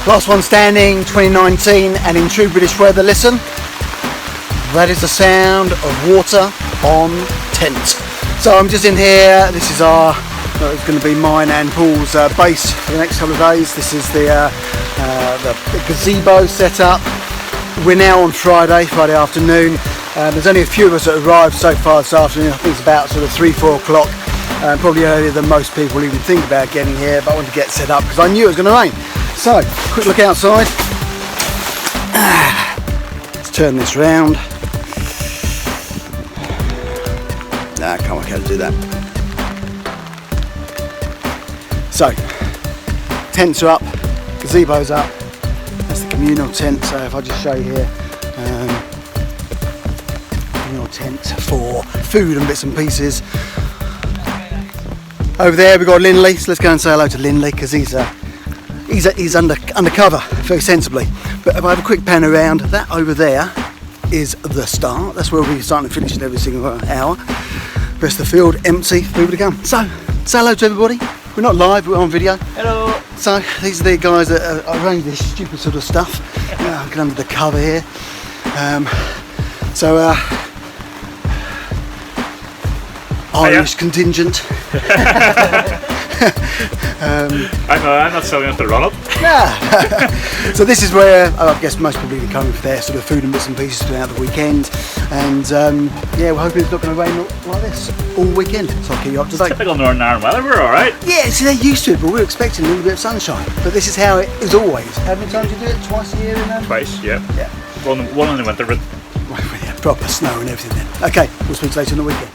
Last one standing, 2019, and in true British weather, listen. That is the sound of water on tent. So I'm just in here. This is our, it's going to be mine and Paul's base for the next couple of days. This is the gazebo set up. We're now on Friday afternoon. There's only a few of us that arrived so far this afternoon. I think it's about sort of 3-4 o'clock. Probably earlier than most people even think about getting here, but I wanted to get set up because I knew it was going to rain. So, quick look outside. Let's turn this round. Nah, I can't do that. So, tents are up, gazebo's up. That's the communal tent. So if I just show you here, communal tent for food and bits and pieces. Over there we've got Lindley, so let's go and say hello to Lindley because he's undercover very sensibly. But if I have a quick pan around, that over there is the start. That's where we'll be starting and finishing every single hour. Rest of the field empty, people to come. So, say hello to everybody. We're not live, we're on video. Hello. So these are the guys that arrange this stupid sort of stuff. Get under the cover here. Irish contingent. I'm not selling up the run-up. Nah. So this is where I guess most people are coming for their sort of food and bits and pieces throughout the weekend. And yeah, we're hoping it's not going to rain like this all weekend. So I'll keep you up to date. Typical Northern Ireland weather, we're alright. Yeah, see, they're used to it, but we're expecting a little bit of sunshine. But this is how it is always. How many times do you do it? Twice a year in Twice, yeah. One in the winter, but yeah, proper snow and everything then. Okay, we'll speak later on the weekend.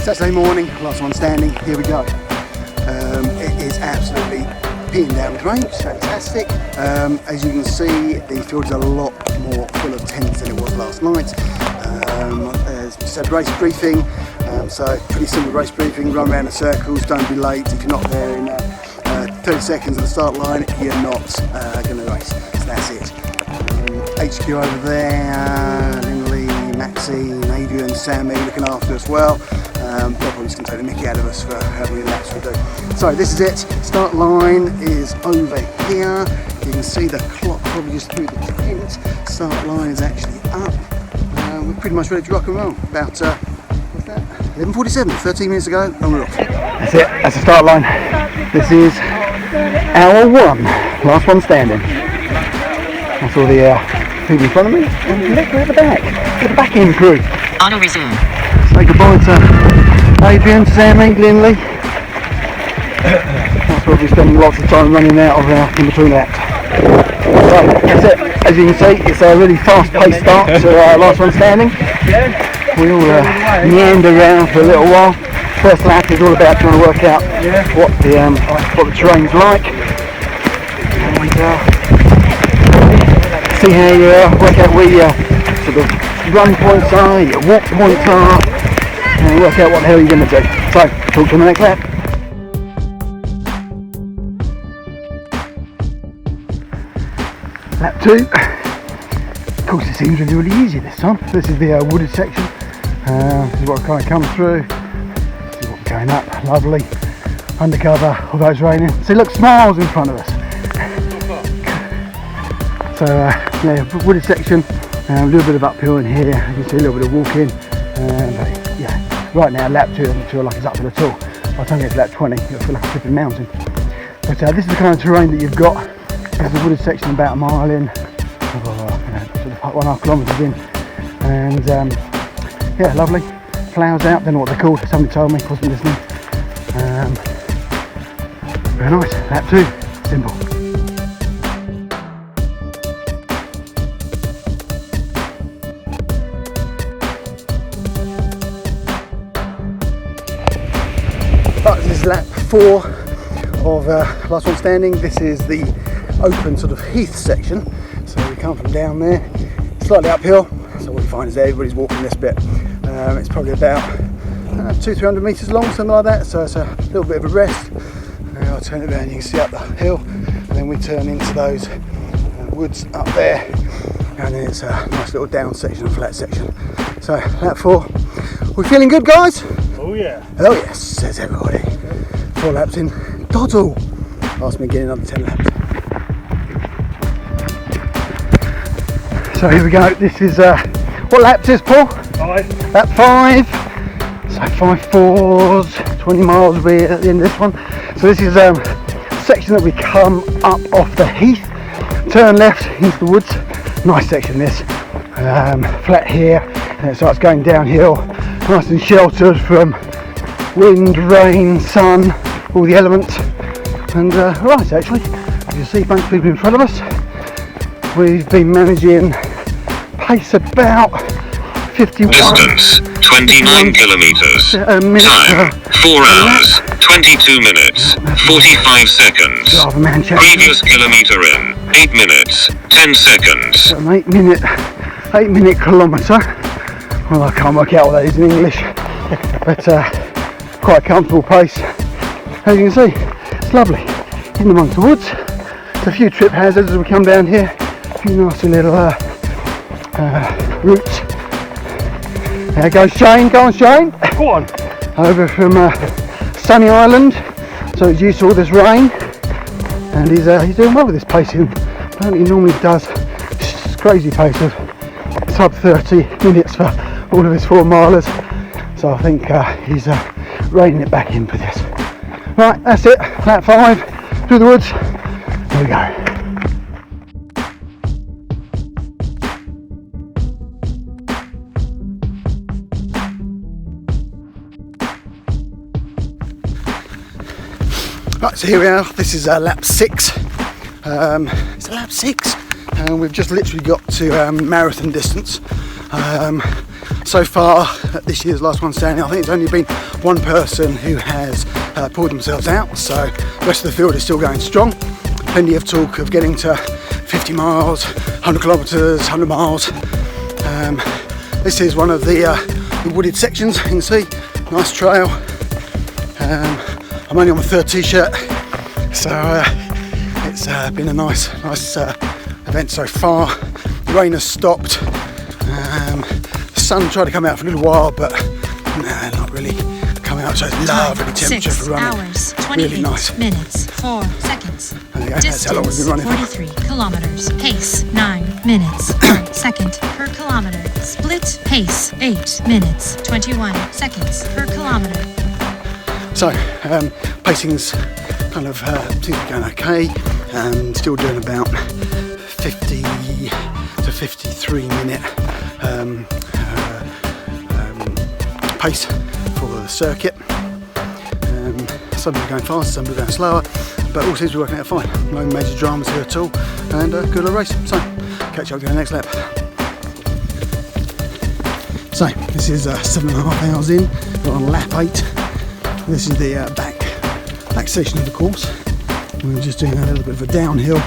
Saturday morning, last one standing, here we go. It is absolutely peeing down with rain, it's fantastic. As you can see, the field is a lot more full of tents than it was last night. Just had race briefing, so pretty simple race briefing, run around in circles, don't be late. If you're not there in 30 seconds at the start line, you're not going to race, so that's it. HQ over there, Lindley, Maxine, Adrian, Sammy looking after us well. They're probably just going to take the mickey out of us for how many laps we do. So this is it, start line is over here. You can see the clock probably just through the tent. Start line is actually up. We're pretty much ready to rock and roll. About, what's that? 11:47, 13 minutes ago, and we're off. That's it, that's the start line. This is hour one, last one standing. That's all the people in front of me, and look, we're at the back. We're the back end crew. Auto resume. Say goodbye to Adrian, Sammy, Lindley. That's where we'll be spending lots of time running out of in between laps. So that's it. As you can see, it's a really fast-paced start to last one standing. We all meander around for a little while. First lap is all about trying to work out what the terrain's like. And see how you work out where your sort of run points are, your walk points are, and work out what the hell you're going to do. So, talk to you on the next lap. Lap 2. Of course, it seems really easy this time. This is the wooded section. This is what kind of comes through. This is what's going up. Lovely. Undercover, although it's raining. See, look, smiles in front of us. So, yeah, wooded section. A little bit of uphill in here. You can see a little bit of walking. But yeah, right now, lap 2 doesn't feel like it's uphill at all. By the time you get to lap 20, it'll feel like a flipping mountain. But this is the kind of terrain that you've got. There's a wooded section about a mile in, sort of 1.5 kilometres in, and yeah, lovely. Flowers out, don't know what they're called, somebody told me, wasn't listening. Very nice, lap 2, simple. But this is lap 4 of last one standing. This is the open sort of Heath section, so we come from down there, slightly uphill, so what we find is everybody's walking this bit. It's probably about 200-300 metres long, something like that, so it's a little bit of a rest. I'll turn it around, you can see up the hill, and then we turn into those woods up there, and then it's a nice little down section, flat section. So lap 4, we're feeling good, guys? Oh yeah. Oh yes, says everybody. 4 laps in, total. Ask me again another 10 laps. So here we go. This is what laps is Paul? 5. Lap 5. So 5.4s, 20 miles we're at the end of this one. So this is a section that we come up off the Heath, turn left into the woods. Nice section this. Flat here, and it starts going downhill. Nice and sheltered from wind, rain, sun, all the elements. And right, actually, as you see, a bunch of people in front of us. We've been managing pace about 51. Distance 29 kilometers. Time 4 hours 22 minutes 45 seconds. Previous kilometer in 8 minutes 10 seconds. So an 8 minute kilometre. Well, I can't work out what that is in English, but quite a comfortable pace. As you can see, it's lovely in amongst the woods. There's a few trip hazards as we come down here. A few nasty little roots. There goes Shane. Go on, Shane. Go on. Over from Sunny Island, so he's used to all this rain, and he's doing well with this pacing. Apparently he normally does this crazy pace of sub 30 minutes for all of his 4 milers, so I think he's reining it back in for this. Right, that's it, lap 5 through the woods. Here we go. Right, so here we are. This is lap 6. It's lap 6, and we've just literally got to marathon distance. So far, this year's last one standing, I think it's only been one person who has pulled themselves out, so the rest of the field is still going strong. Plenty of talk of getting to 50 miles, 100 kilometres, 100 miles. This is one of the wooded sections, you can see, nice trail. I'm only on my 3rd t-shirt, so it's been a nice event so far. The rain has stopped. The sun tried to come out for a little while, but not really come out, so it's lovely temperature for running. 6 hours, 28 really nice. minutes, 4 seconds. There you go. That's how long we've been Distance running. 43 kilometers. Pace 9 minutes, 1 second per kilometer. Split pace 8 minutes, 21 seconds per kilometer. So pacing's kind of seems to be going okay. Still doing about 50 to 53 minute pace for the circuit. Some are going faster, some are going slower, but all seems to be working out fine. No major dramas here at all, and a good race. So catch up to the next lap. So this is 7.5 hours in. We're on lap 8. This is the back section of the course. We're just doing a little bit of a downhill,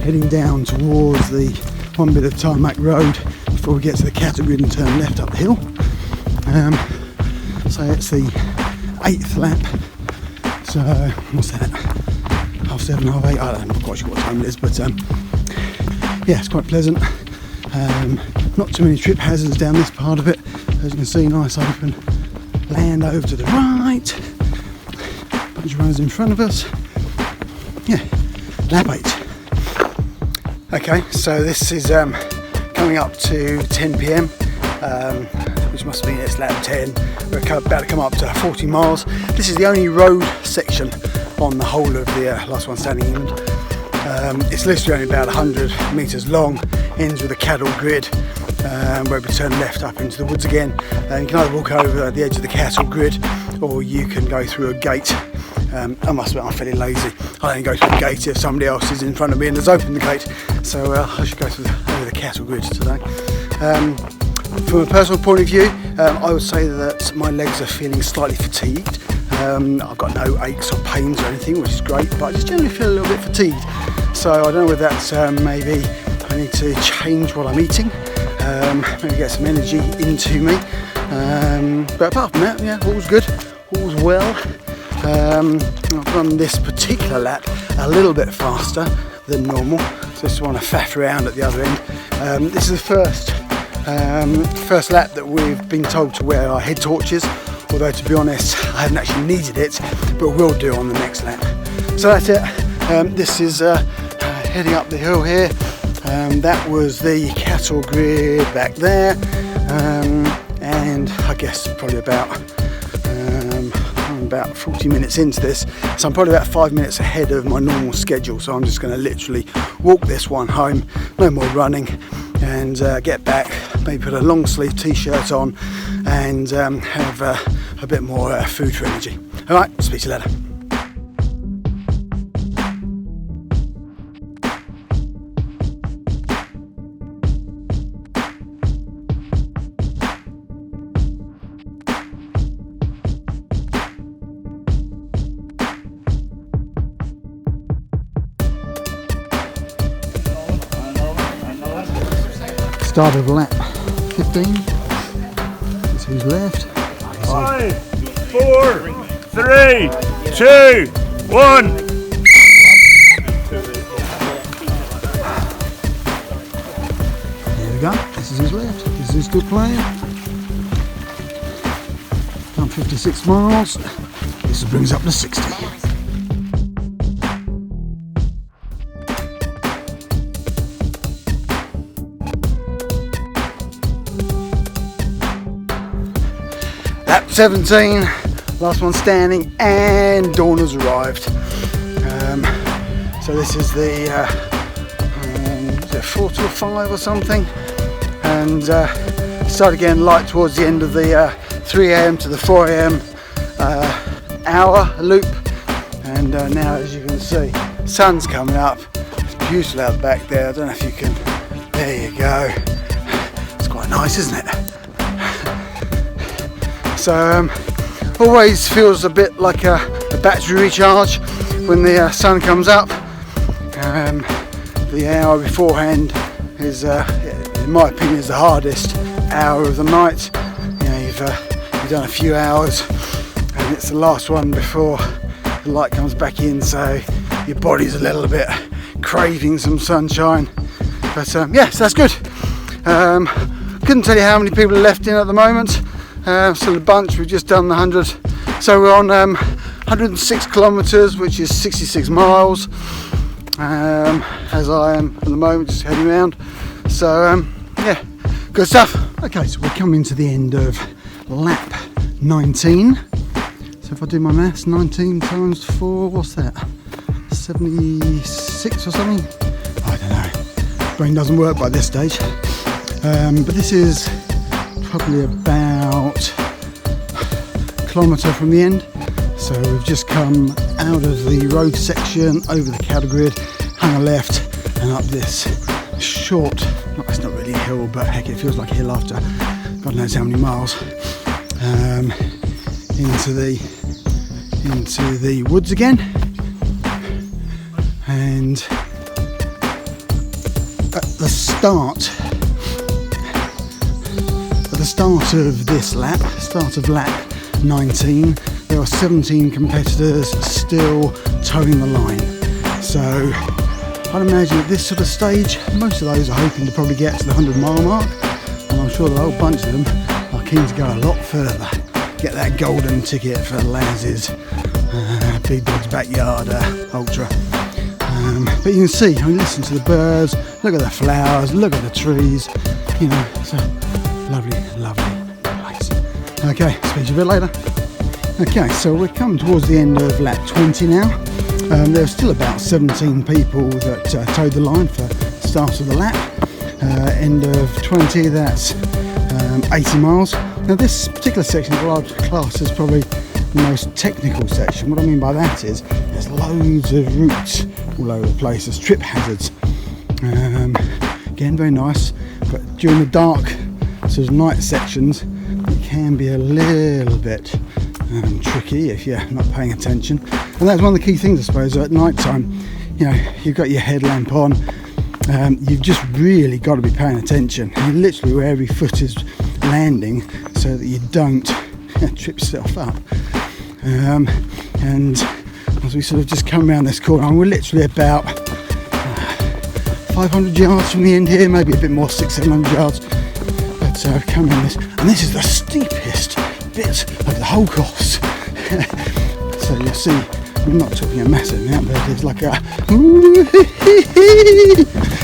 heading down towards the one bit of tarmac road before we get to the cattle grid and turn left up the hill. So it's the 8th lap. So what's that? 7:30, 8:30. I don't know quite sure what time it is, but yeah, it's quite pleasant. Not too many trip hazards down this part of it. As you can see, nice open land over to the right. Bunch of runners in front of us. Yeah, lap 8. Okay, so this is coming up to 10 p.m, which must mean it's lap 10. We're about to come up to 40 miles. This is the only road section on the whole of the last one standing England. It's literally only about 100 metres long, ends with a cattle grid, where we turn left up into the woods again. You can either walk over the edge of the cattle grid, or you can go through a gate. I must admit, I'm fairly lazy. I only go through the gate if somebody else is in front of me and has opened the gate. So I should go through over the cattle grid today. From a personal point of view, I would say that my legs are feeling slightly fatigued. I've got no aches or pains or anything, which is great, but I just generally feel a little bit fatigued. So I don't know whether that's maybe I need to change what I'm eating, maybe get some energy into me. But apart from that, yeah, all's good, all's well. I've run this particular lap a little bit faster than normal, so just want to faff around at the other end. This is the first lap that we've been told to wear our head torches, although to be honest I haven't actually needed it, but we'll do on the next lap. So that's it. This is heading up the hill here. That was the cattle grid back there, and I guess probably I'm about 40 minutes into this, so I'm probably about 5 minutes ahead of my normal schedule, so I'm just going to literally walk this one home, no more running, and get back, maybe put a long sleeve t-shirt on, and have a bit more food for energy. Alright, speak to you later. Start of lap 15. That's who's left. 5, 4, 3, 2, 1. There we go. This is who's left. This is who's good playing. Done 56 miles. This brings up to 60. Lap 17, last one standing, and dawn has arrived. So this is the is it 4 to 5 or something, and started getting light towards the end of the 3 AM to the 4 AM hour loop, and now, as you can see, sun's coming up. It's beautiful out the back there. I don't know if you can. There you go. It's quite nice, isn't it? So always feels a bit like a battery recharge when the sun comes up. The hour beforehand is, in my opinion, is the hardest hour of the night. You know, you've done a few hours, and it's the last one before the light comes back in, so your body's a little bit craving some sunshine. But yes, that's good. Couldn't tell you how many people are left in at the moment. Still a bunch. We've just done the 100, so we're on 106 kilometres, which is 66 miles, as I am at the moment, just heading around. So yeah, good stuff. Okay, so we're coming to the end of lap 19. So if I do my maths, 19 times 4, what's that? 76 or something? I don't know. Brain doesn't work by this stage. But this is probably about a kilometre from the end. So we've just come out of the road section, over the cattle grid, hung a left, and up this short, it's not really a hill, but heck, it feels like a hill after God knows how many miles, into the woods again. And at the start of this lap, start of lap 19, there are 17 competitors still towing the line. So I'd imagine at this sort of stage, most of those are hoping to probably get to the 100-mile mark, and I'm sure the whole bunch of them are keen to go a lot further, get that golden ticket for Laz's Big Dog's Backyard Ultra. But you can see, I mean, listen to the birds, look at the flowers, look at the trees, you know, it's a lovely, lovely place. Okay, speak to you a bit later. Okay, so we're coming towards the end of lap 20 now. There's still about 17 people that towed the line for the start of the lap. End of 20, that's 80 miles. Now this particular section of our class is probably the most technical section. What I mean by that is there's loads of routes all over the place, there's trip hazards. Again, very nice, but during the dark sort of night sections it can be a little bit tricky if you're not paying attention. And that's one of the key things, I suppose, at night time. You know, you've got your headlamp on, you've just really got to be paying attention. You literally where every foot is landing so that you don't trip yourself up. And as we sort of just come around this corner, we're literally about 500 yards from the end here, maybe a bit more, 600-700 yards. But I've come in this, and this is the steepest bit of the whole course. So you'll see, I'm not talking a massive amount, but it's like a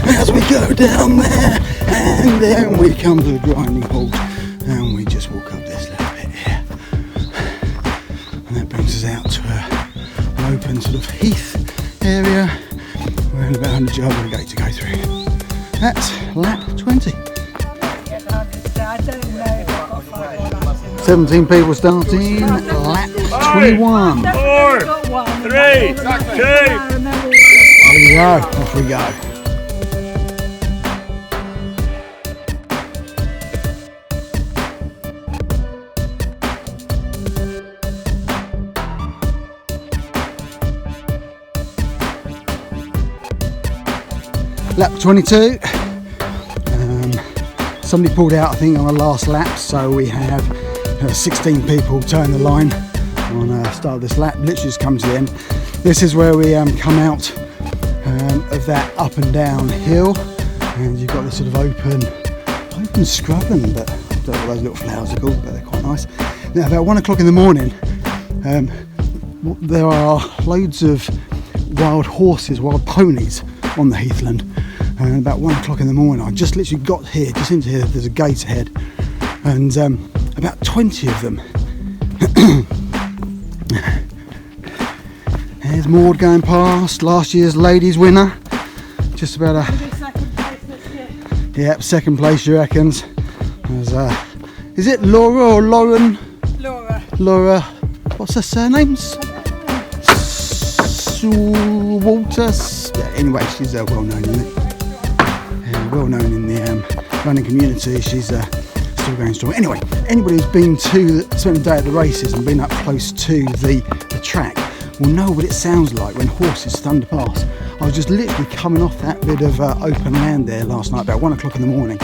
as we go down there, and then we come to the grinding halt, and we just walk up this little bit here, and that brings us out to an open sort of heath area. We're in about 100 yards of the gate to go through. That's lap 20. 17 people starting, lap 21. 4, 3, 2. There we go, off we go. Lap 22. Somebody pulled out, I think, on the last lap, so we have 16 people turn the line on the start of this lap. Literally just come to the end. This is where we come out of that up and down hill, and you've got this sort of open scrubbing, but I don't know what those little flowers are called, but they're quite nice. Now, about 1 o'clock in the morning, there are loads of wild horses, wild ponies on the heathland. And about 1 o'clock in the morning, I just literally got here, just into here, there's a gate ahead, and about 20 of them. There's Maud going past, last year's ladies winner. Just about a... Yep, second place, she reckons. There's, is it Laura or Lauren? Laura. What's her surname? Walters. Yeah, anyway, she's well known in it. Well known in the running community. She's still going strong. Anyway, anybody who's been spent the day at the races and been up close to the track will know what it sounds like when horses thunder past. I was just literally coming off that bit of open land there last night, about 1 o'clock in the morning,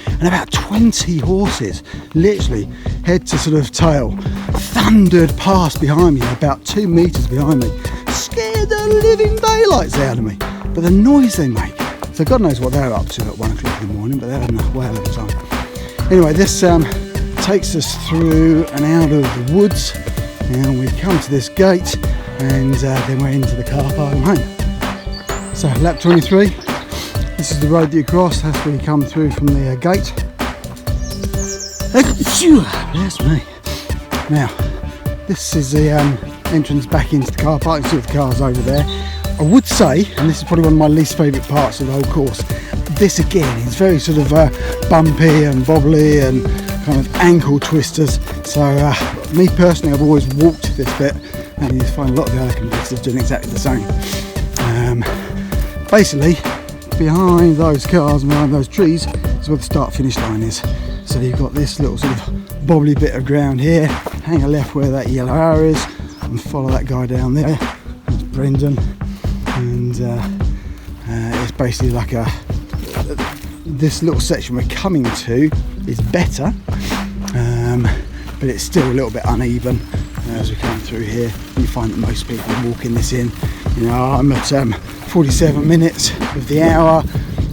and about 20 horses, literally head to sort of tail, thundered past behind me, about 2 meters behind me, scared the living daylights out of me. But the noise they make. So God knows what they're up to at 1 o'clock in the morning, but they're having a whale of a time. Anyway, this takes us through and out of the woods, and we come to this gate, and then we're into the car park and home. So lap 23, this is the road that you cross, that's where you come through from the gate. Bless me. Now, this is the entrance back into the car park. You see the cars over there. I would say, and this is probably one of my least favourite parts of the whole course, this again is very sort of bumpy and bobbly and kind of ankle twisters. So me personally, I've always walked this bit, and you find a lot of the other competitors doing exactly the same. Basically, behind those cars and behind those trees is where the start-finish line is. So you've got this little sort of bobbly bit of ground here, hang a left where that yellow arrow is, and follow that guy down there. That's Brendan. And it's basically like this little section we're coming to is better, but it's still a little bit uneven as we come through here. You find that most people are walking this in. You know, I'm at 47 minutes of the hour.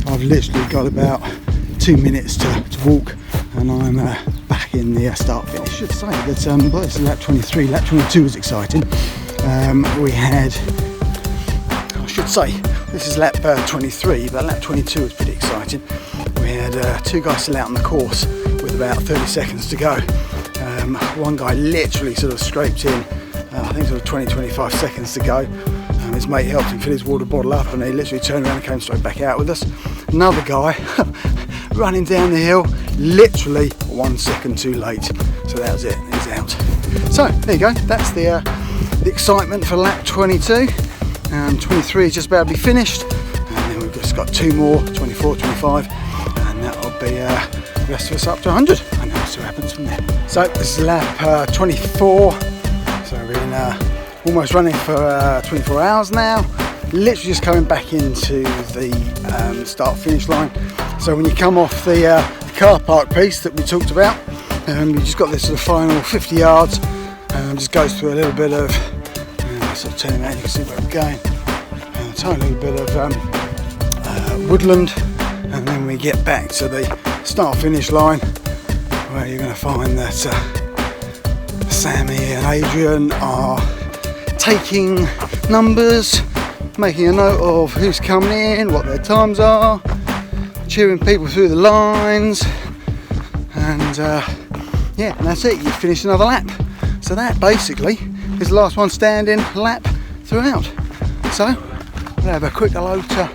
I've literally got about 2 minutes to walk, and I'm back in the start finish. I should say that well, this is lap 23. Lap 22 was exciting. We had, I should say, this is lap 23, but lap 22 was pretty exciting. We had 2 guys still out on the course with about 30 seconds to go. One guy literally sort of scraped in, I think sort of 20-25 seconds to go. His mate helped him fill his water bottle up, and he literally turned around and came straight back out with us. Another guy running down the hill, literally 1 second too late. So that was it, he's out. So there you go, that's the excitement for lap 22. 23 is just about to be finished, and then we've just got 2 more, 24, 25, and that'll be the rest of us up to 100, and that's what happens from there. So this is lap 24, so we're in, almost running for 24 hours now, literally just coming back into the start finish line. So when you come off the car park piece that we talked about, you've just got this sort of final 50 yards, just goes through a little bit of sort of turn him out, you can see where we're going. And a tiny little bit of woodland, and then we get back to the start-finish line, where you're going to find that Sammy and Adrian are taking numbers, making a note of who's coming in, what their times are, cheering people through the lines, and yeah, and that's it, you finish another lap. So that basically is the last one standing lap throughout. So we'll have a quick hello to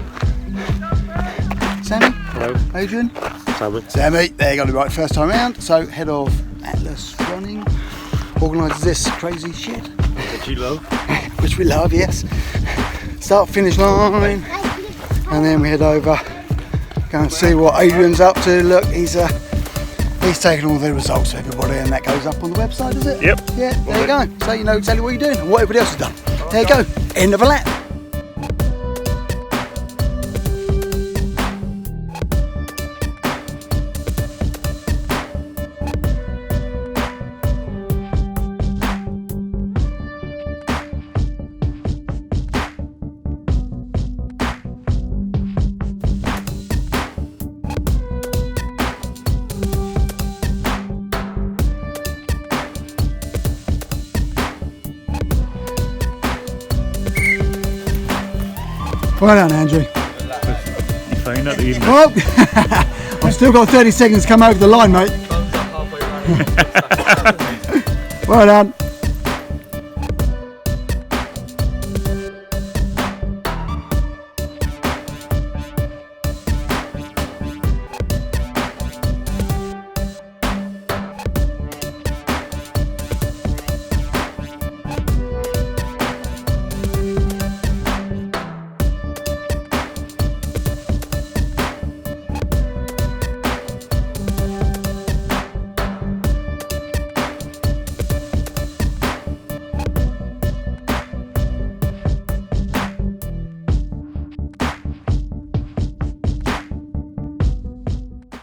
Sammy. Hello. Adrian. Sammy. Sammy, there you got it right first time round. So head of Atlas Running organises this crazy shit. Which you love. Which we love, yes. Start finish line, and then we head over, go and see what Adrian's up to. Look, he's taking all the results for everybody, and that goes up on the website, is it? Yep. Yeah, there you go. So you know exactly what you're doing and what everybody else has done. There you go. End of a lap. Well done, Andrew. You fine at the evening? Well, I've still got 30 seconds to come over the line, mate. Well done.